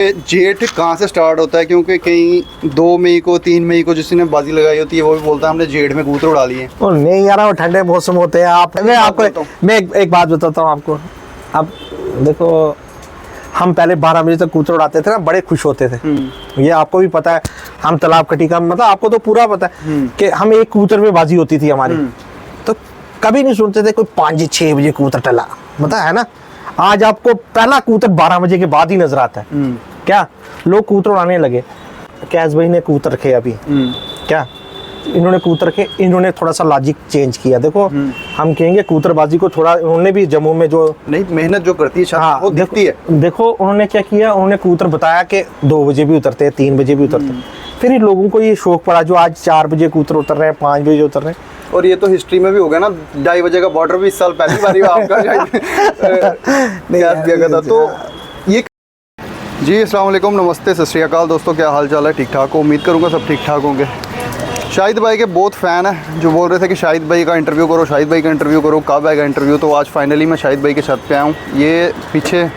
जेठ कहाँ से स्टार्ट होता है? क्योंकि कहीं 2 मई को 3 मई को जिसने बाजी लगाई होती है वो भी बोलता है हमने जेठ में कबूतर उड़ा लिए। ओ नहीं यार, वो ठंडे मौसम होते हैं। मैं एक बात बताता हूँ आपको। अब देखो, हम पहले 12 बजे तक कबूतर उड़ाते थे ना, बड़े खुश होते थे। ये आपको भी पता है। हम तालाब कटी का मतलब आपको तो पूरा पता है कि हम एक कबूतर में बाजी होती थी हमारी। तो कभी नहीं सुनते थे कोई 5-6 बजे कबूतर टला, पता है ना। आज आपको पहला कबूतर 12 बजे के बाद ही नजर आता है। क्या लोग कबूतर उड़ाने लगे। कैस भाई ने कबूतर रखे अभी, क्या इन्होंने कबूतर रखे, इन्होंने थोड़ा सा लॉजिक चेंज किया। देखो हम कहेंगे कबूतरबाजी को थोड़ा, उन्होंने भी जम्मू में जो नहीं मेहनत जो करती है हाँ, वो दिखती है। देखो उन्होंने क्या किया, उन्होंने कबूतर बताया कि 2 बजे भी उतरते हैं, 3 बजे भी उतरते हैं। फिर इन लोगों को ये शौक पड़ा, जो आज 4 बजे कबूतर उतर रहे हैं, 5 बजे उतर रहे हैं। और ये तो हिस्ट्री में भी हो गया ना, 2:30 बजे का बॉर्डर भी इस साल पहली बारी आपका दिया गया था। तो ये जी अस्सलाम वालेकुम, नमस्ते, सत श्री अकाल दोस्तों, क्या हाल चाल है? ठीक ठाक हो? उम्मीद करूँगा सब ठीक ठाक होंगे। शाहिद भाई के बहुत फ़ैन है जो बोल रहे थे कि शाहिद भाई का इंटरव्यू करो, शाहिद भाई का इंटरव्यू करो, कब आएगा इंटरव्यू। तो आज फाइनली मैं शाहिद भाई के छत पे आया हूँ। ये पीछे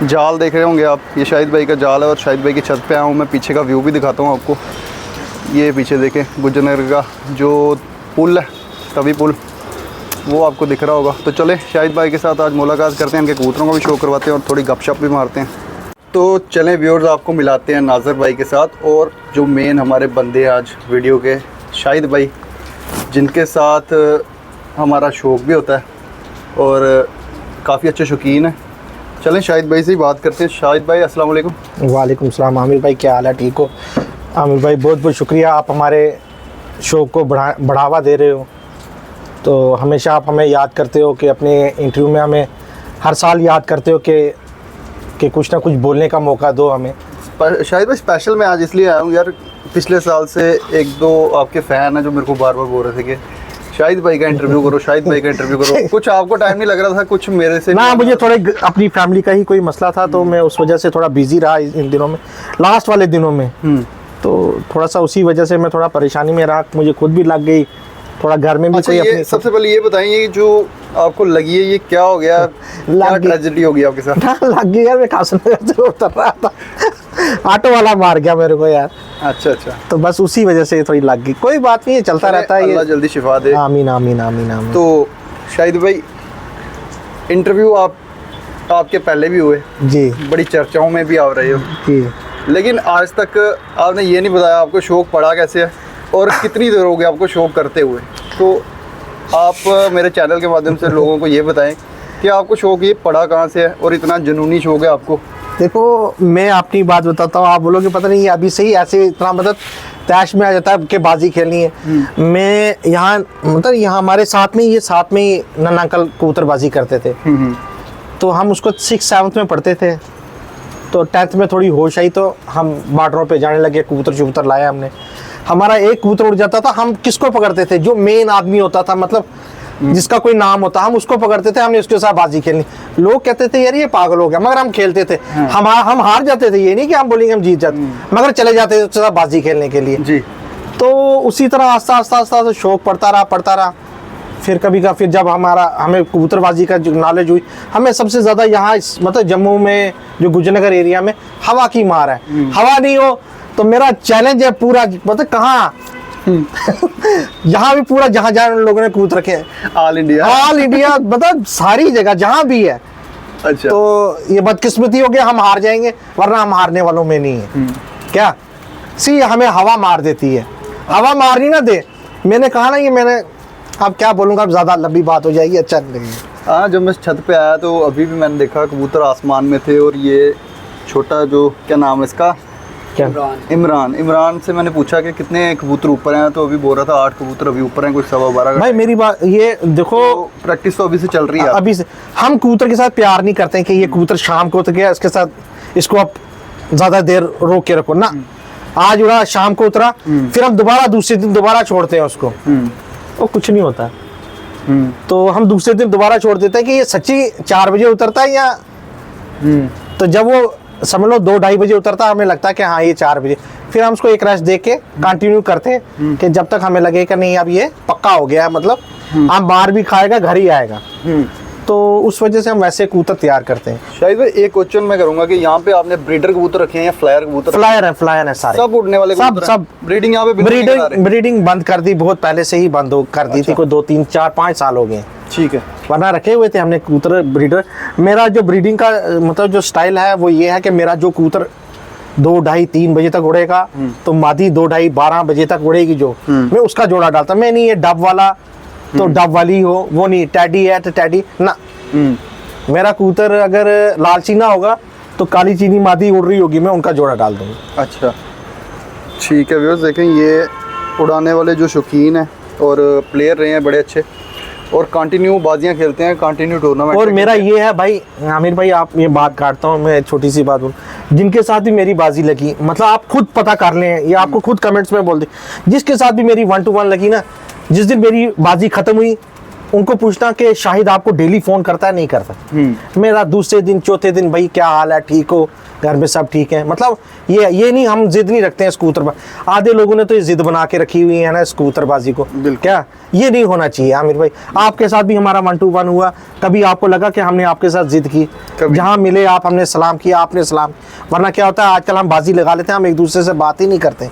जाल देख रहे होंगे आप, ये शाहिद भाई का जाल है और शाहिद भाई की छत पे आया हूँ। मैं पीछे का व्यू भी दिखाता हूँ आपको। ये पीछे देखें गुजरनगर का जो पुल है, तवी पुल, वो आपको दिख रहा होगा। तो चले शाहिद भाई के साथ आज मुलाकात करते हैं, इनके कबूतरों का भी शो करवाते हैं और थोड़ी गपशप भी मारते हैं। तो चलें व्यूअर्स, आपको मिलाते हैं नाज़र भाई के साथ और जो मेन हमारे बंदे आज वीडियो के, शाहिद भाई, जिनके साथ हमारा शौक भी होता है और काफ़ी अच्छे शौकीन हैं। चलें शाहिद भाई से ही बात करते हैं। शाहिद भाई अस्सलाम वालेकुम। वालेकुम सलाम। आमिर भाई क्या हाल है? ठीक हो? आमिर भाई बहुत बहुत शुक्रिया, आप हमारे शौक को बढ़ावा दे रहे हो। तो हमेशा आप हमें याद करते हो कि अपने इंटरव्यू में हमें हर साल याद करते हो कि कुछ ना कुछ बोलने का मौका दो हमें। शाहिद भाई स्पेशल मैं आज इसलिए आया हूँ यार, पिछले साल से 1-2 आपके फ़ैन हैं जो मेरे को बार बार बोल रहे थे कि शाहिद भाई का इंटरव्यू करो, शाहिद भाई का इंटरव्यू करो। कुछ आपको टाइम नहीं लग रहा था, कुछ मेरे से ना, मुझे थोड़े अपनी फैमिली का ही कोई मसला था, तो मैं उस वजह से थोड़ा बिजी रहा इन दिनों में, लास्ट वाले दिनों में। तो थोड़ा सा उसी वजह से मैं थोड़ा परेशानी में रहा, मुझे खुद भी लग गई थोड़ा घर में भी। अच्छा, ये सबसे पहले ये बताइए जो आपको लगी है, ये क्या हो गया? क्या ट्रेजेडी हो गई आपके साथ? लग गई यार, मैं कासनगर से उतर रहा था, ऑटो वाला मार गया मेरे को यार। अच्छा अच्छा, तो बस उसी वजह से थोड़ी लग गई। कोई बात नहीं, चलता रहता है, अल्लाह जल्दी शिफा दे। आमीन आमीन आमीन आमीन। तो शाहिद भाई इंटरव्यू आपके पहले भी हुए जी, बड़ी चर्चाओं में भी आ रहे हो जी, लेकिन आज तक आपने ये नहीं बताया आपको शौक पड़ा कैसे है और कितनी देर हो गई आपको शौक करते हुए। तो आप मेरे चैनल के माध्यम से लोगों को ये बताएं कि आपको शौक ये पड़ा कहाँ से है और इतना जुनूनी शौक है आपको। देखो मैं अपनी बात बताता हूँ, आप बोलोगे पता नहीं अभी से ही ऐसे इतना मतलब तैश में आ जाता है कि बाजी खेलनी है। मैं यहाँ मतलब यहाँ हमारे साथ में ही नन्ना अंकल कबूतरबाजी करते थे। तो हम उसको 6-7 में पढ़ते थे। तो 10th में थोड़ी होश आई तो हम बॉर्डरों पे जाने लगे, कबूतर लाया हमने। हमारा एक कबूतर उड़ जाता था, हम किसको पकड़ते थे? जो मेन आदमी होता था, मतलब जिसका कोई नाम होता, हम उसको पकड़ते थे, हमने उसके साथ बाजी खेलनी। लोग कहते थे यार ये पागल हो गया, मगर हम खेलते थे। हम हार जाते थे, ये नहीं कि हम बोलेंगे हम जीत जाते, मगर चले जाते थे उसके साथ बाजी खेलने के लिए जी। तो उसी तरह आस्ता शौक पड़ता रहा। फिर जब हमें कबूतरबाजी का जो नॉलेज हुई, हमें सबसे ज़्यादा यहाँ मतलब जम्मू में जो गुजरनगर एरिया में हवा की मार है। हवा नहीं हो तो मेरा चैलेंज है पूरा, मतलब कहाँ यहाँ भी पूरा जहाँ लोगों ने कबूतर रखे हैं, ऑल इंडिया मतलब सारी जगह जहाँ भी है। अच्छा, तो ये बदकिस्मती हो गया, हम हार जाएंगे, वरना हम हारने वालों में नहीं है। क्या सी हमें हवा मार देती है, हवा मारनी ना दे। मैंने कहा ना, ये मैंने अब क्या बोलूँगा, अब ज़्यादा लंबी बात हो जाएगी, अच्छा नहीं लगेगा। हाँ, जब मैं छत पे आया तो अभी भी मैंने देखा कबूतर आसमान में थे और ये छोटा जो क्या नाम है इसका, इमरान से मैंने पूछा कि कितने कबूतर ऊपर हैं, तो अभी बोल रहा था 8 कबूतर अभी ऊपर हैं, कुछ 12:15 भाई मेरी बात ये देखो, तो प्रैक्टिस तो अभी से चल रही है। अभी से हम कबूतर के साथ प्यार नहीं करते हैं कि ये कबूतर शाम को उतर गया, इसके साथ इसको आप ज़्यादा देर रोक के रखो ना। आज उड़ा, शाम को उतरा, फिर हम दोबारा दूसरे दिन दोबारा छोड़ते हैं उसको, वो कुछ नहीं होता। तो हम दूसरे दिन दोबारा छोड़ देते हैं कि ये सच्ची 4 बजे उतरता है या तो जब वो समझ लो 2-2:30 बजे उतरता है, हमें लगता है कि हाँ ये 4 बजे। फिर हम उसको एक रश दे के कंटिन्यू करते हैं कि जब तक हमें लगे कि नहीं अब ये पक्का हो गया है, मतलब अब बाहर भी खाएगा, घर ही आएगा। तो उस वजह से हम वैसे कबूतर तैयार करते हैं। शायद भाई एक क्वेश्चन मैं करूंगा कि यहाँ पे आपने ब्रीडर कबूतर रखे हैं या फ्लायर कबूतर? फ्लायर है सारे, सब उड़ने वाले सब सब। ब्रीडिंग यहाँ पे बिल्कुल नहीं करा रहे? ब्रीडिंग बंद कर दी, बहुत पहले से ही बंद कर दी थी, कोई 2 3 4 5 साल हो गए। ठीक है। वरना रखे हुए थे हमने कबूतर ब्रीडर। मेरा जो ब्रीडिंग का मतलब जो स्टाइल है वो ये है कि मेरा जो कबूतर 2 ढाई 3 बजे तक उड़ेगा तो मादी 2 ढाई 12 बजे तक उड़ेगी, जो मैं उसका जोड़ा डालता। मैं नहीं ये डब वाला तो डब वाली हो, वो नहीं, टैडी है तो टैडी ना। मेरा कबूतर अगर लाल चीना होगा तो काली चीनी मादी उड़ रही होगी, मैं उनका जोड़ा डाल दूंगा। अच्छा ठीक है व्यूअर्स, देखें ये उड़ाने वाले जो शौकीन हैं और प्लेयर रहे हैं बड़े अच्छे, और कंटिन्यू बाजियां खेलते हैं, कंटिन्यू टूर्नामेंट। और मेरा ये है भाई आमिर भाई, आप ये बात काटता हूँ मैं, छोटी सी बात बोलूं, जिनके साथ भी मेरी बाजी लगी, मतलब आप खुद पता कर लें या आपको खुद कमेंट्स में बोल दें, जिसके साथ भी मेरी 1 to 1 लगी ना, जिस दिन मेरी बाजी खत्म हुई उनको पूछना कि शाहिद आपको डेली फोन करता है? नहीं करता। मेरा दूसरे दिन चौथे दिन, भाई क्या हाल है, ठीक हो, घर में सब ठीक है। मतलब ये नहीं, हम जिद नहीं रखते हैं स्कूटर पर। आधे लोगों ने तो ये जिद बना के रखी हुई है ना स्कूटरबाजी को, क्या ये नहीं होना चाहिए आमिर भाई। आपके साथ भी हमारा 1 to 1 हुआ, कभी आपको लगा कि हमने आपके साथ जिद की? जहाँ मिले आप हमने सलाम किया, आपने सलाम। वरना क्या होता है आजकल हम बाजी लगा लेते हैं, हम एक दूसरे से बात ही नहीं करते।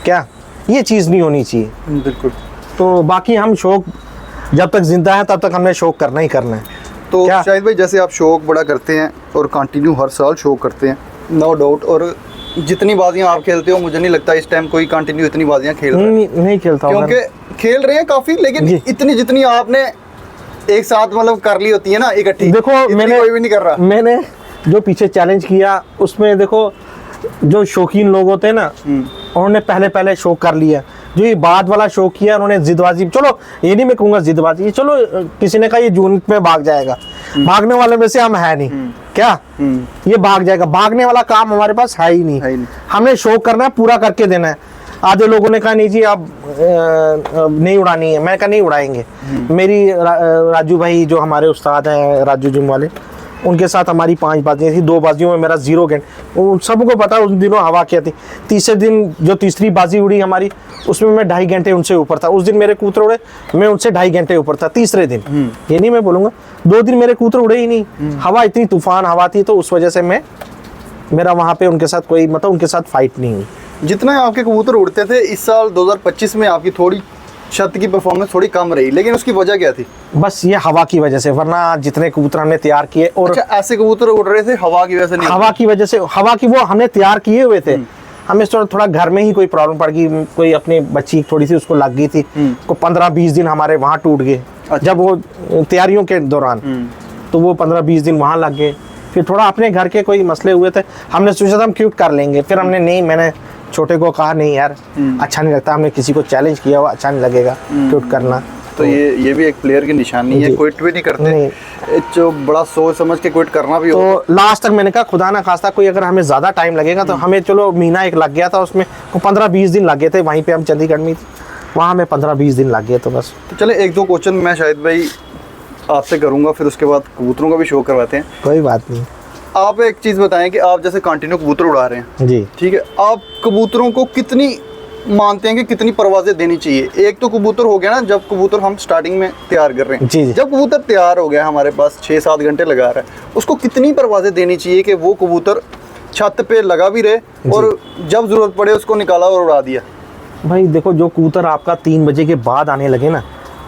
क्या ये चीज़ नहीं होनी चाहिए। बिल्कुल। तो बाकी हम शौक जब तक जिंदा है तब तक हमने शौक करना ही करना है। तो शाहिद भाई जैसे आप शौक बड़ा करते हैं और कंटिन्यू हर साल शौक करते हैं, नो डाउट, और जितनी बाजियां आप खेलते हो मुझे नहीं लगता इस टाइम कोई कंटिन्यू इतनी बाजियां खेल रहा है। नहीं खेलता, क्योंकि खेल रहे हैं काफी, लेकिन इतनी जितनी आपने एक साथ मतलब कर ली होती है ना इकट्ठी, देखो मैंने कोई भी नहीं कर रहा। मैंने जो पीछे चैलेंज किया उसमें देखो जो शौकीन लोग होते हैं ना, उन्होंने पहले शौक कर लिया। जो ये बाद वाला शौक किया उन्होंने जिदबाजी, चलो ये नहीं मैं कहूँगा जिदबाजी, चलो किसी ने कहा ये जून में भाग जाएगा, भागने वाले में से हम है नहीं। क्या ये भाग जाएगा? भागने वाला काम हमारे पास है ही नहीं। हमने शौक करना है, पूरा करके देना है। आधे लोगों ने कहा नहीं जी आप नहीं उड़ानी है, मैं कहा नहीं उड़ाएंगे। मेरी राजू भाई जो हमारे उस्ताद हैं, राजू जिम वाले, उनके साथ हमारी 5 बाजियाँ थी। 2 बाजियों में मेरा 0 घंटे, उन सबको पता उन दिनों हवा क्या थी। तीसरे दिन जो तीसरी बाजी उड़ी हमारी, उसमें मैं 2.5 घंटे उनसे ऊपर था। उस दिन मेरे कबूतर उड़े, मैं उनसे 2.5 घंटे ऊपर था तीसरे दिन। ये नहीं मैं बोलूँगा 2 दिन मेरे कबूतर उड़े ही नहीं, हवा इतनी तूफान हवा थी, तो उस वजह से मेरा वहाँ पे उनके साथ कोई मतलब उनके साथ फाइट नहीं हुई। जितना आपके कबूतर उड़ते थे, इस साल 2025 में आपकी थोड़ी छत की परफॉर्मेंस थोड़ी कम रही, लेकिन उसकी वजह क्या थी? बस ये हवा की वजह से, वरना जितने कबूतर हमने तैयार किए, और अच्छा ऐसे कबूतर उड़ रहे थे हवा की वजह से? नहीं, हवा की वजह से, हवा की वो हमने तैयार किए हुए थे। हमें थोड़ा घर में ही कोई प्रॉब्लम पड़ गई, कोई अपनी बच्ची थोड़ी सी उसको लग गई थी, को 15-20 दिन हमारे वहाँ टूट गए। जब वो तैयारियों के दौरान, तो वो 15-20 दिन वहाँ लग गए। फिर थोड़ा अपने घर के कोई मसले हुए थे, हमने सोचा था हम क्यूट कर लेंगे, फिर हमने नहीं, मैंने छोटे को कहा नहीं यार अच्छा नहीं लगता, हमने किसी को चैलेंज किया हुआ अच्छा नहीं लगेगा क्यूट करना। तो ये भी एक प्लेयर की निशानी है, क्विट भी नहीं करते, जो बड़ा सोच समझ के क्विट करना भी हो। तो लास्ट तक मैंने कहा खुदा ना खास्ता कोई अगर हमें ज़्यादा टाइम लगेगा तो हमें, चलो महीना 1 लग गया था, उसमें 15-20 दिन लग गए थे। वहीं पे हम चंडीगढ़ में, वहाँ हमें 15-20 दिन लग गए, तो बस। तो चले 1-2 क्वेश्चन मैं शाहिद भाई आपसे करूँगा, फिर उसके बाद कबूतरों का भी शो करवाते हैं। कोई बात नहीं। आप एक चीज़ बताएं कि आप जैसे कंटिन्यू कबूतर उड़ा रहे हैं जी, ठीक है, आप कबूतरों को कितनी मानते हैं कि कितनी परवाज़ें देनी चाहिए? एक तो कबूतर हो गया ना, जब कबूतर हम स्टार्टिंग में तैयार कर रहे हैं, जी। जब कबूतर तैयार हो गया हमारे पास 6-7 घंटे लगा रहा है, उसको कितनी परवाज़ें देनी चाहिए कि वो कबूतर छत पे लगा भी रहे और जब ज़रूरत पड़े उसको निकाला और उड़ा दिया? भाई देखो, जो कबूतर आपका 3 बजे के बाद आने लगे ना,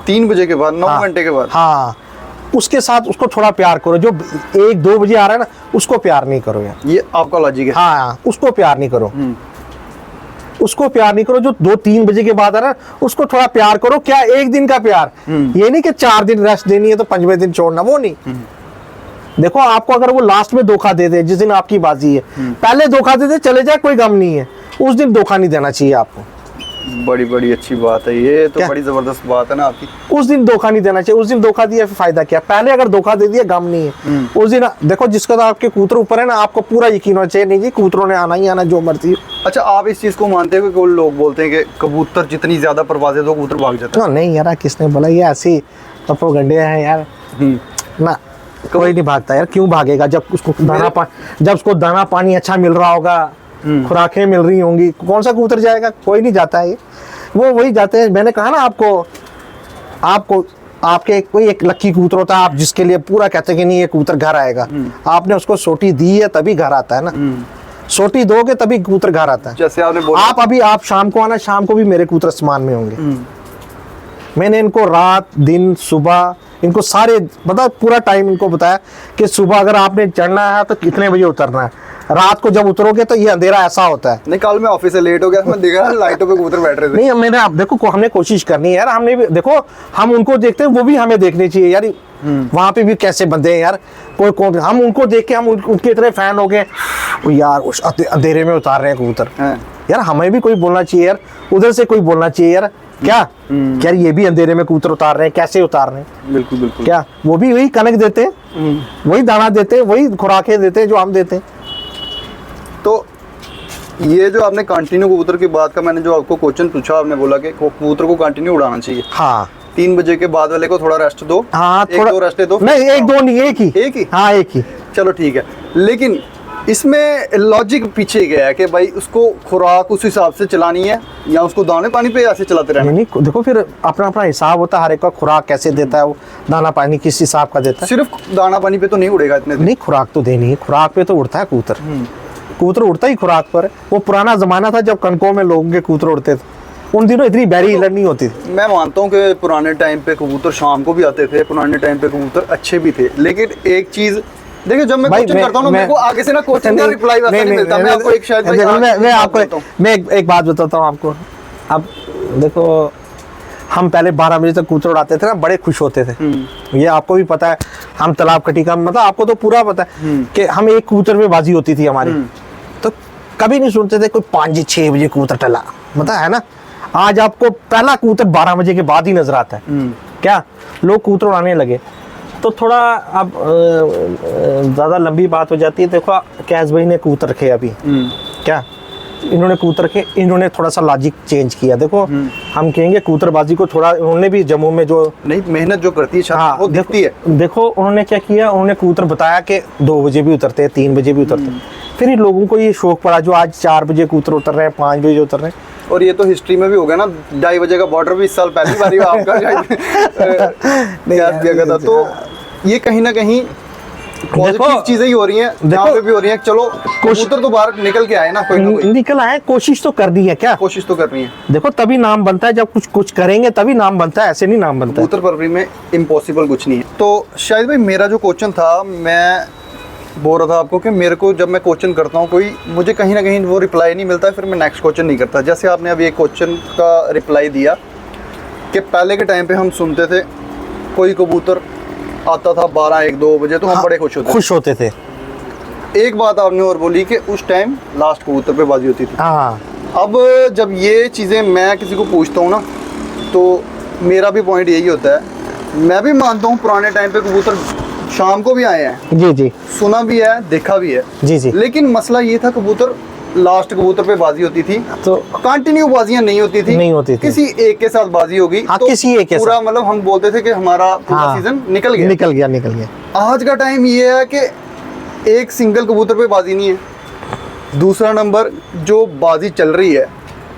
3 बजे के बाद, 9 घंटे के बाद, हाँ, उसके साथ उसको थोड़ा प्यार करो। जो 1-2 बजे आ रहा है ना, उसको प्यार नहीं करो यार। ये आपका लॉजिक है? हाँ, उसको प्यार नहीं करो, उसको प्यार नहीं करो। जो 2-3 बजे के बाद आ रहा है, उसको थोड़ा प्यार करो। क्या 1 दिन का प्यार, ये नहीं कि 4 दिन रेस्ट देनी है तो 5वें दिन छोड़ना, वो नहीं। देखो आपको अगर वो लास्ट में धोखा दे दे, जिस दिन आपकी बाजी है, पहले धोखा दे दे चले जाए, कोई गम नहीं है, उस दिन धोखा नहीं देना चाहिए आपको। बड़ी अच्छी बात है, ये तो बड़ी जबरदस्त बात है ना आपकी। उस दिन धोखा नहीं देना चाहिए। उस दिन धोखा दिया फिर फायदा क्या? पहले अगर धोखा दे दिया गम नहीं है। उस दिन देखो, जिसका तो आपके कबूतर ऊपर है ना, आपको पूरा यकीन होना चाहिए नहीं जी कबूतरों ने आना ही आना, जो मर्जी। अच्छा, आप इस चीज को मानते हो कि कोई लोग बोलते हैं कि कबूतर जितनी ज्यादा परवाज़ें दो कबूतर भाग जाता है? नहीं यार, किसने बोला? ये ऐसी प्रोपेगेंडे हैं यार ना, कोई नहीं भागता यार। क्यों भागेगा? जब उसको दाना पानी अच्छा मिल रहा होगा, खुराकें मिल रही होंगी, कौन सा कबूतर जाएगा? कोई नहीं जाता है। वो वही जाते हैं। मैंने कहा ना आपको आपके कोई एक लक्की कबूतर होता है, आप जिसके लिए पूरा कहते हैं कि नहीं ये कबूतर घर आएगा, आपने उसको सोटी दी है तभी घर आता है ना, सोटी दोगे तभी कबूतर घर आता है। जैसे आपने बोला, आप शाम को आना, शाम को भी मेरे कबूतर आसमान में होंगे। मैंने इनको रात दिन सुबह इनको सारे मतलब पूरा टाइम इनको बताया कि सुबह अगर आपने चढ़ना है तो कितने बजे उतरना है, रात को जब उतरोगे तो ये अंधेरा ऐसा होता है। नहीं, कल मैं ऑफिस से लेट हो गया, मैं देखा लाइटों पे कबूतर बैठ रहे थे। नहीं मैंने आप देखो हमने कोशिश करनी है यार, हमने भी देखो हम उनको देखते हैं वो भी हमें देखने चाहिए यार, वहां पे भी कैसे बंदे हैं यार, कोई कौन, हम उनको देख के हम उनके इतने फैन हो गए यार, उस अंधेरे में उतार रहे हैं कबूतर। यार हमें भी कोई बोलना चाहिए यार, उधर से कोई बोलना चाहिए यार, क्या यार ये भी अंधेरे में कबूतर उतार रहे हैं, कैसे उतार रहे हैं। बिल्कुल बिल्कुल। क्या वो भी वही कनक देते हैं, वही दाना देते हैं, वही खुराकें देते हैं जो हम देते हैं। तो ये जो आपने कंटिन्यू कबूतर की बात का, मैंने जो आपको क्वेश्चन पूछा, आपने बोला कि कबूतर को कंटिन्यू उड़ाना चाहिए। हाँ 3 बजे के बाद वाले को थोड़ा रेस्ट दो। हाँ एक दो रेस्ट दो। नहीं एक दो नहीं, एक ही। हाँ एक ही। चलो ठीक है, लेकिन इसमें लॉजिक पीछे गया है कि भाई उसको खुराक उस हिसाब से चलानी है या उसको दाने पानी पे ऐसे चलाते रहना। नहीं देखो फिर अपना अपना हिसाब होता है, हर एक का खुराक कैसे देता है, वो दाना पानी किस हिसाब का देता है। सिर्फ दाना पानी पे तो नहीं उड़ेगा इतने दिन। नहीं खुराक तो देनी है, खुराक पे तो उड़ता है कबूतर, कबूतर उड़ता ही खुराक पर। वो पुराना जमाना था जब कनकों में लोगों के कबूतर उड़ते थे, उन दिनों इतनी बैरी हिलर नहीं होती थी। मैं मानता हूँ कि पुराने टाइम पे कबूतर शाम को भी आते थे, पुराने टाइम पे कबूतर अच्छे भी थे, लेकिन एक चीज देखिए, जब मैं क्वेश्चन करता हूँ ना, मेरे को आगे से ना क्वेश्चन का रिप्लाई वैसा नहीं मिलता। मैं आपको एक शायद मैं एक बात बताता हूँ आपको। अब देखो हम पहले 12 बजे तक कबूतर उड़ाते थे ना, बड़े खुश होते थे। ये आपको भी पता है, हम तालाब कटी का मतलब आपको तो पूरा पता है कि हम एक कबूतर पे बाजी होती थी हमारी, तो कभी नहीं सुनते थे कोई 5-6 बजे कबूतर टला, पता है ना। आज आपको पहला कबूतर 12 बजे के बाद ही नजर आता है। क्या लोग कबूतर उड़ाने लगे, तो थोड़ा अब ज़्यादा लंबी बात हो जाती है। देखो कैस भाई ने कबूतर रखे अभी, क्या इन्होंने कबूतर रखे, इन्होंने थोड़ा सा लॉजिक चेंज किया। देखो हम कहेंगे कबूतरबाजी को थोड़ा, उन्होंने भी जम्मू में जो नहीं मेहनत जो करती है, हाँ, वो दिखती है। देखो उन्होंने क्या किया, उन्होंने कबूतर बताया कि 2 बजे भी उतरते हैं, 3 बजे भी उतरते हैं। फिर इन लोगों को ये शौक पड़ा, जो आज 4 बजे कबूतर उतर रहे हैं, 5 बजे उतर रहे हैं। और ये तो हिस्ट्री में भी हो गया ना, 2:30 बजे का बॉर्डर भी इस साल पहली बार आपका दिया गया था। तो ये कहीं ना कहीं पॉजिटिव चीजें ही हो रही हैं, यहाँ पे भी हो रही हैं। चलो कबूतर तो बाहर निकल के आए ना, कोई ना कोई निकल आए, कोशिश तो करनी है। क्या कोशिश तो करनी है। देखो तभी नाम बनता है, जब कुछ करेंगे तभी नाम बनता है, ऐसे नहीं नाम बनता है। कबूतर परवरी में इम्पॉसिबल कुछ नहीं है। तो शायद भाई मेरा जो क्वेश्चन था, मैं बोल रहा था आपको कि मेरे को जब मैं क्वेश्चन करता हूँ कोई, मुझे कहीं ना कहीं वो रिप्लाई नहीं मिलता है, फिर मैं नेक्स्ट क्वेश्चन नहीं करता। जैसे आपने अभी एक क्वेश्चन का रिप्लाई दिया कि पहले के टाइम पे हम सुनते थे कोई कबूतर आता था 12-1-2 बजे, तो हम बड़े खुश होते थे। एक बात आपने और बोली कि उस टाइम लास्ट कबूतर पे बाजी होती थी। हाँ। अब जब ये चीज़ें मैं किसी को पूछता हूँ ना, तो मेरा भी पॉइंट यही होता है। मैं भी मानता हूँ पुराने टाइम पे कबूतर शाम को भी आए हैं, जी जी, सुना भी है, देखा भी है, जी जी। लेकिन मसला ये था कबूतर लास्ट कबूतर पे बाजी होती थी, तो कंटिन्यू बाजियां नहीं होती थी, किसी एक के साथ बाजी होगी। हाँ, तो किसी एक के पूरा साथ, मतलब हम बोलते थे कि हमारा पूरा सीजन निकल गया। आज का टाइम ये है कि एक सिंगल कबूतर पे बाजी नहीं है। दूसरा नंबर, जो बाजी चल रही है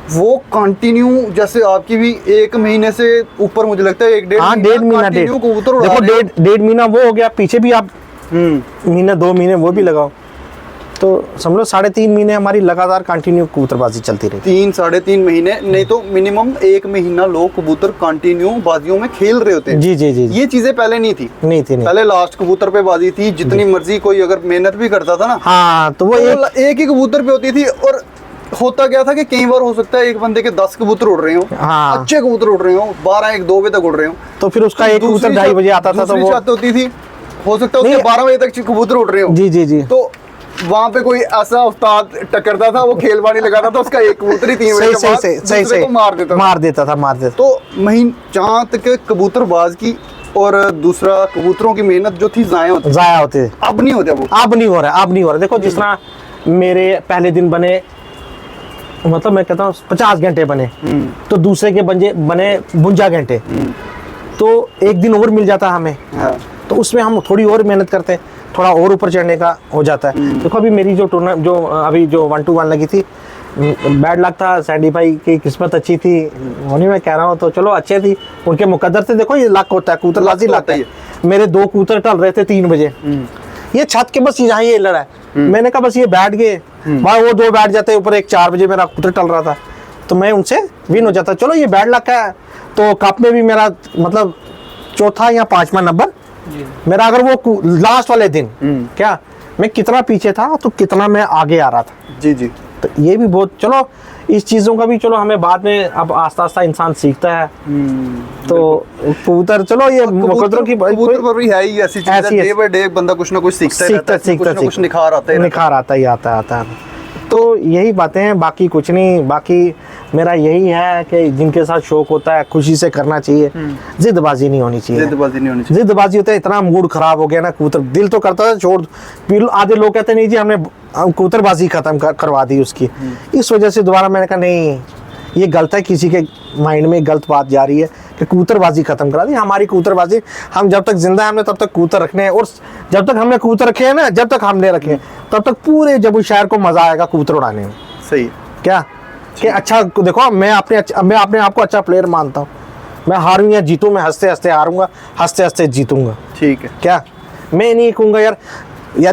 वो कंटिन्यू, जैसे आपकी भी 1 महीने से ऊपर, मुझे लगता है 1-1.5 महीना कबूतर उड़ा रहे हो। 1.5 महीना वो हो गया, पीछे भी आप महीना 2 महीने वो भी लगाओ, तो समझो 3.5 महीने हमारी लगातार कंटिन्यू कबूतरबाजी चलती रही। 3-3.5 महीने नहीं तो मिनिमम 1 महीना लोग कबूतर कंटिन्यू बाजियों में खेल रहे होते हैं। जी जी जी। ये चीजें पहले नहीं थी। पहले लास्ट कबूतर पे बाजी थी, जितनी मर्जी कोई अगर मेहनत भी करता था ना, हाँ, तो वो एक ही कबूतर पे होती थी। और होता क्या था कि कई बार हो सकता है एक बंदे के 10 कबूतर उड़ रहे हो, हाँ, अच्छे कबूतर उड़ रहे हो, 12-1-2 बजे तक उड़ रहे हो, तो फिर उसका एक कबूतर 2:30 बजे आता था, तो वो होती थी, हो सकता है उसके 12 बजे तक कबूतर उड़ रहे हो। जी जी जी। तो वहाँ पे कोई ऐसा उस्ताद टकरता था, वो खेल पानी लगाता था, उसका एक कबूतर ही 3 बजे के बाद मार देता था। तो जहाँ तक कबूतरबाज की और दूसरा कबूतरों की मेहनत जो थी जाया होती, अब नहीं होता, वो अब नहीं हो रहा। देखो जिस तरह मेरे पहले दिन बने, मतलब मैं कहता हूँ 50 घंटे बने, तो दूसरे के बने 52 घंटे, तो एक दिन और मिल जाता हमें। हाँ। तो उसमें हम थोड़ी और मेहनत करते हैं, थोड़ा और ऊपर चढ़ने का हो जाता है। देखो अभी मेरी जो 1-to-1 लगी थी, बैड लक था, सैंडी भाई की किस्मत अच्छी थी, उन्हीं में कह रहा हूँ, तो चलो अच्छे थी उनके मुकद्दर से। देखो ये लक होता है, कबूतरबाजी लक लक होता है। है। मेरे 2 कबूतर टल रहे थे 3 बजे, ये छत के बस यहाँ ये लड़ा है, मैंने कहा बस ये बैठ गए, वहाँ वो 2 बैठ जाते ऊपर, एक 4 बजे मेरा कबूतर टल रहा था, तो मैं उनसे विन हो जाता। चलो ये बैड लक है। तो कप में भी मेरा मतलब चौथा या 5वां नंबर मेरा, अगर वो लास्ट वाले दिन क्या मैं कितना पीछे था तो कितना मैं आगे आ रहा था। जी जी। तो ये भी बहुत, चलो इस चीज़ों का भी चलो हमें बाद में अब आस्ता आस्ता इंसान सीखता है। तो कबूतर, चलो ये मुकद्दरों की कबूतर पर भी है ही ऐसी चीज है, डे बाय डे बंदा कुछ ना कुछ सीखता ही रहता है, कुछ ना कुछ निखार आता है, निखार आता ही आता है। तो यही बातें हैं, बाकी कुछ नहीं। बाकी मेरा यही है कि जिनके साथ शौक होता है खुशी से करना चाहिए, जिद्दबाजी नहीं होनी चाहिए। जिद्दबाजी नहीं होनी चाहिए। जिद्दबाजी होता है, इतना मूड खराब हो गया ना कबूतर, दिल तो करता है छोड़, फिर आधे लोग कहते नहीं जी हमने कबूतरबाजी खत्म करवा दी उसकी। इस वजह से दोबारा मैंने कहा नहीं, ये गलत है, किसी के माइंड में गलत बात जा रही है कि कबूतरबाजी खत्म करा दी। हमारी कबूतरबाजी, हम जब तक जिंदा हैं हमने तब तक कबूतर रखने हैं, और जब तक हमने कबूतर रखे हैं ना, जब तक हमने रखे हैं तब तक पूरे जब शहर को मजा आएगा कबूतर उड़ाने में। सही क्या कि अच्छा देखो, मैं अपने आप को अच्छा प्लेयर मानता हूँ। मैं हारूं या जीतूं, मैं हंसते हंसते हारूंगा, हंसते हंसते जीतूंगा। ठीक है। क्या मैं नहीं कहूँगा यार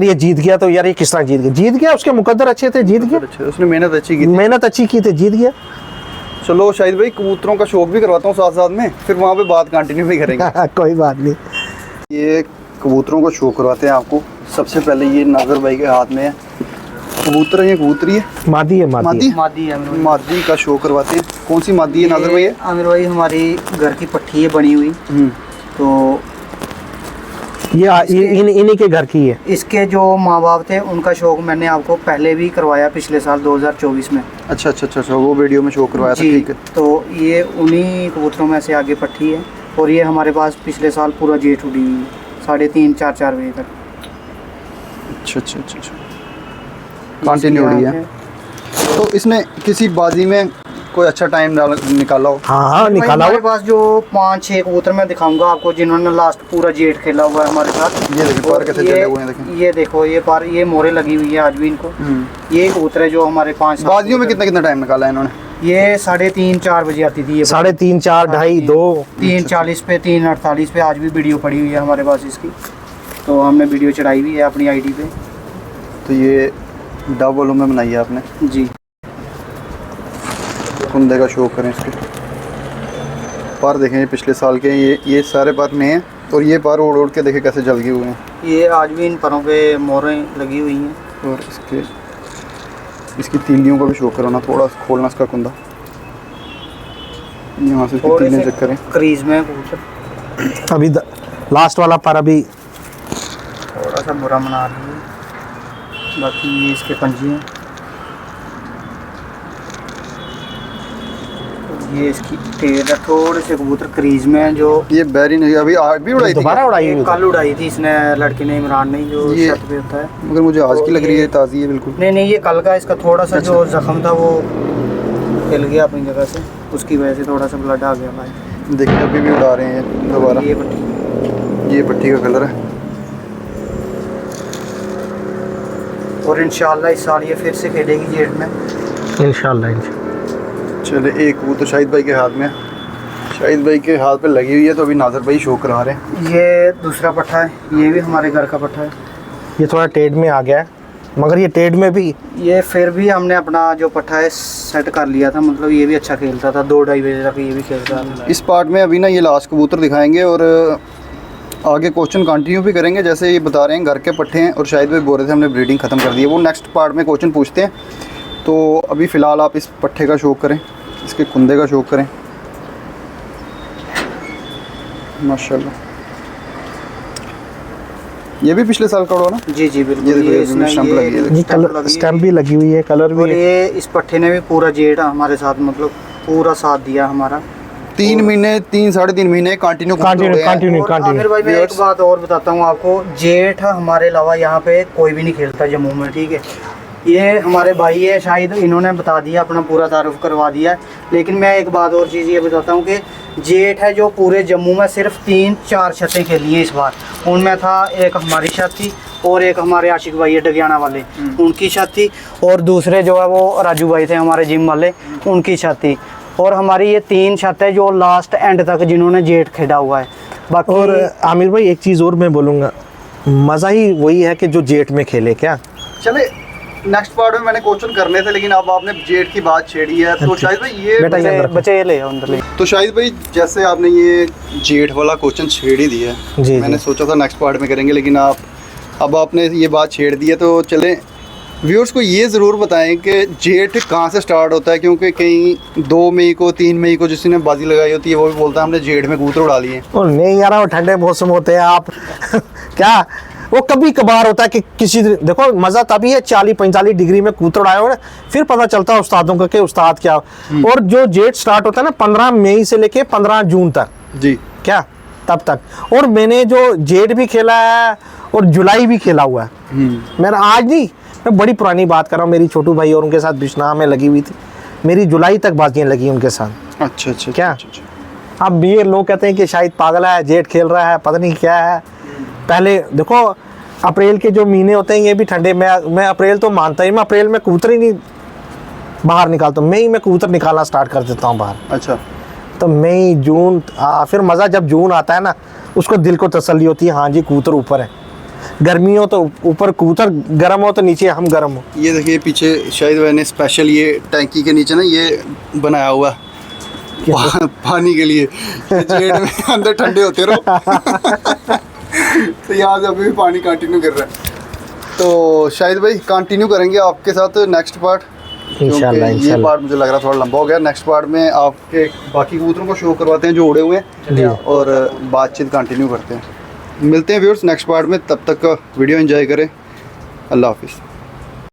ये जीत गया तो यार ये किस तरह जीत गया, उसके मुकद्दर अच्छे थे, जीत गया, अच्छा, उसने मेहनत अच्छी की थी। मेहनत अच्छी की थी, जीत गया। चलो शाहिद भाई, कबूतरों का शौक भी करवाता हूँ साथ साथ में, फिर वहाँ पे बात कंटिन्यू भी करेंगे। कोई बात नहीं। ये कबूतरों का शौक करवाते हैं आपको। सबसे पहले ये नाजर भाई के हाथ में है कबूतर, ये कबूतरी है, मादी है, मादी मादी है आमिर भाई। मादी का शौक करवाते हैं। कौन सी मादी है नाजर भाई? ये आमिर भाई हमारी घर की पट्टी है बनी हुई, तो ये इन्हीं के घर की है। इसके जो माँ बाप थे उनका शौक मैंने आपको पहले भी करवाया, पिछले साल 2024 में। अच्छा अच्छा अच्छा, वो वीडियो में शौक करवाया था। जी, ठीक है। तो ये उन्हीं कबूतरों में से आगे पट्टी है, और ये हमारे पास पिछले साल पूरा जेठ उड़ी हुई 3:30-4 बजे तक। अच्छा अच्छा अच्छा अच्छा, कंटिन्यू उड़ी है। तो इसने किसी बाजी में कोई अच्छा टाइम निकाला हो? हाँ निकाला हमारे हुआ। पास जो 5-6 कबूतर मैं दिखाऊंगा आपको जिन्होंने लास्ट पूरा जेठ खेला हुआ है हमारे साथ। ये देखिए पार कैसे चले हुए हैं, देखें। ये देखो, ये पार, ये मोरे लगी हुई है आज भी इनको। ये कबूतर है जो हमारे 5 बाजियों में कितना कितना टाइम निकाला है इन्होंने? ये 3:30-4 बजे आती थी, ये 3:30, 4, 2:30, 2। 3:40 पे, 3:48 पे आज भी वीडियो पड़ी हुई है हमारे पास इसकी, तो हमने वीडियो चढ़ाई हुई है अपनी आईडी पे। तो ये डब वालों में बनाई है आपने जी। कुंदे का शौक करें इसके। पार देखें, ये पिछले साल के, ये सारे पार नए हैं, और ये पार उड़ उड़ के देखे कैसे जल गए हुए हैं। ये आज भी इन परों पे मोरें लगी हुई हैं। और इसकी तीलियों का भी शौक कराना, थोड़ा खोलना इसका कुंदा, यहाँ से इसकी तीलियाँ चेक करें। क्रीज में कबूतर अभी लास्ट वाला पर अभी थोड़ा सा बुरा मना रही है, बाकी ये इसके पंजे हैं। ये इसकी टेल है, थोड़े से कबूतर क्रीज में है, जो ये बैरी नहीं अभी आज भी उड़ाई थी, दोबारा उड़ाई ये हुई कल उड़ाई थी इसने, लड़के ने, इमरान ने, जो ये- छत पे होता है। मगर मुझे आज की लग रही है, ये- ताज़ी है बिल्कुल। नहीं, ये कल का, इसका थोड़ा सा जो जख्म था वो हिल गया अपनी जगह से, उसकी वजह से थोड़ा सा ब्लड आ गया भाई। देखिए अभी भी उड़ा रहे हैं दोबारा। ये पट्टी, ये पट्टी का कलर है। और इंशाल्लाह इस साल ये फिर से खेलेगी जेठ में। इंशाल्लाह। चले, एक कबूतर शाहिद भाई के हाथ में है। शाहिद भाई के हाथ पे लगी हुई है, तो अभी नाजर भाई शो करा रहे हैं। ये दूसरा पट्ठा है, ये भी हमारे घर का पट्ठा है। ये थोड़ा टेढ़ में आ गया है, मगर ये टेढ़ में भी ये फिर भी हमने अपना जो पट्ठा है सेट कर लिया था, मतलब ये भी अच्छा खेलता था, 2-2.5 बजे तक ये भी खेलता था। इस पार्ट में अभी ना ये लास्ट कबूतर दिखाएंगे, और आगे क्वेश्चन कंटिन्यू भी करेंगे। जैसे ये बता रहे हैं घर के पट्ठे हैं, और शायद भाई बोल रहे थे हमने ब्रीडिंग ख़त्म कर दी है, वो नेक्स्ट पार्ट में क्वेश्चन पूछते हैं। तो अभी फ़िलहाल आप इस पट्ठे का शौक करें, इसके कुंदे का शौक करें। माशाल्लाह, ये भी पिछले साल का उड़ा ना? जी जी बिल्कुल। ये देखो, ये इसने स्टंप लगी है, ये कलर स्टैम्प भी लगी हुई है, कलर और भी है। ये इस पट्ठे ने भी पूरा जेठ हमारे साथ, मतलब पूरा साथ दिया हमारा। 3 महीने, 3-3.5 महीने कंटिन्यू और आमिर भाई मैं एक बात और बताता हूँ आपको, जेठ हमारे अलावा यहाँ पे कोई भी नहीं खेलता जम्मू में, ठीक है। ये हमारे भाई है शायद, इन्होंने बता दिया, अपना पूरा तारुफ करवा दिया है। लेकिन मैं एक बात और चीज़ ये बताता हूँ कि जेठ है जो पूरे जम्मू में सिर्फ 3-4 छतें खेली हैं इस बार। उनमें था एक हमारी छत थी और एक हमारे आशिक भाई है डगियाना वाले, उनकी छत थी, और दूसरे जो है वो राजू भाई थे हमारे जिम वाले, उनकी छत थी। और हमारी ये 3 छत है जो लास्ट एंड तक जिन्होंने जेठ खेला हुआ है। बाकी और आमिर भाई एक चीज़ और मैं बोलूँगा, मज़ा ही वही है कि जो जेठ में खेले। क्या चले नेक्स्ट पार्ट में मैंने क्वेश्चन करने थे, लेकिन अब आपने जेठ की बात छेड़ी है तो शाहिद भाई ये बेटा ये अंदर बच्चे ये ले आओ अंदर ले। तो शाहिद भाई जैसे आपने ये जेठ वाला क्वेश्चन छेड़ ही दिया है, जी, मैंने जी। सोचा था नेक्स्ट पार्ट में करेंगे, लेकिन अब आपने ये बात छेड़ दी है तो चलें व्यूअर्स को ये ज़रूर बताएं कि जेठ कहाँ से स्टार्ट होता है, क्योंकि कहीं 2 मई को 3 मई को जिसने बाजी लगाई होती है वो भी बोलता है हमने जेठ में कबूतर उड़ा लिए। और नहीं यार, वो ठंडे मौसम होते हैं आप क्या, वो कभी कभार होता है कि किसी देखो मज़ा तभी है 40-45 डिग्री में कबूतर उड़ाए हो, फिर पता चलता है उस्तादों का कि उस्ताद क्या। और जो जेठ स्टार्ट होता है ना 15 मई से लेके 15 जून तक, जी क्या तब तक। और मैंने जो जेठ भी खेला है और जुलाई भी खेला हुआ है। मेरा आज नहीं, मैं बड़ी पुरानी बात कर रहा हूँ, मेरी छोटू भाई और उनके साथ बिश्नाह में लगी हुई थी, मेरी जुलाई तक बाजियाँ लगी उनके साथ। अच्छा अच्छा क्या? अच्छा। अब ये लोग कहते हैं कि शायद पागल है, जेठ खेल रहा है, पता नहीं क्या है। पहले देखो अप्रैल के जो महीने होते हैं ये भी ठंडे, मैं अप्रैल तो मानता ही, मैं अप्रैल में कबूतर ही नहीं बाहर निकालता हूँ, मई में कबूतर निकालना स्टार्ट कर देता हूँ बाहर। अच्छा, तो मई जून, फिर मज़ा जब जून आता है ना, उसको दिल को तसल्ली होती है, हाँ जी कबूतर ऊपर है। गर्मी हो तो ऊपर कबूतर, गर्म हो तो नीचे हम गर्म हो। ये देखिए पीछे शायद मैंने स्पेशल ये टैंकी के नीचे ना ये बनाया हुआ पानी के लिए, जेठ में अंदर ठंडे होते रहो तो यहाँ से अभी भी पानी कंटिन्यू कर रहा है। तो शाहिद भाई कंटिन्यू करेंगे आपके साथ नेक्स्ट पार्ट, इंशाल्लाह ये इंशाल्लाह। पार्ट मुझे लग रहा थोड़ा लंबा हो गया। नेक्स्ट पार्ट में आपके बाकी कबूतरों को शो करवाते हैं जो उड़े हुए जी। हैं और बातचीत कंटिन्यू करते हैं। मिलते हैं व्यूअर्स नेक्स्ट पार्ट में, तब तक का वीडियो एंजॉय करें। अल्लाह हाफिज़।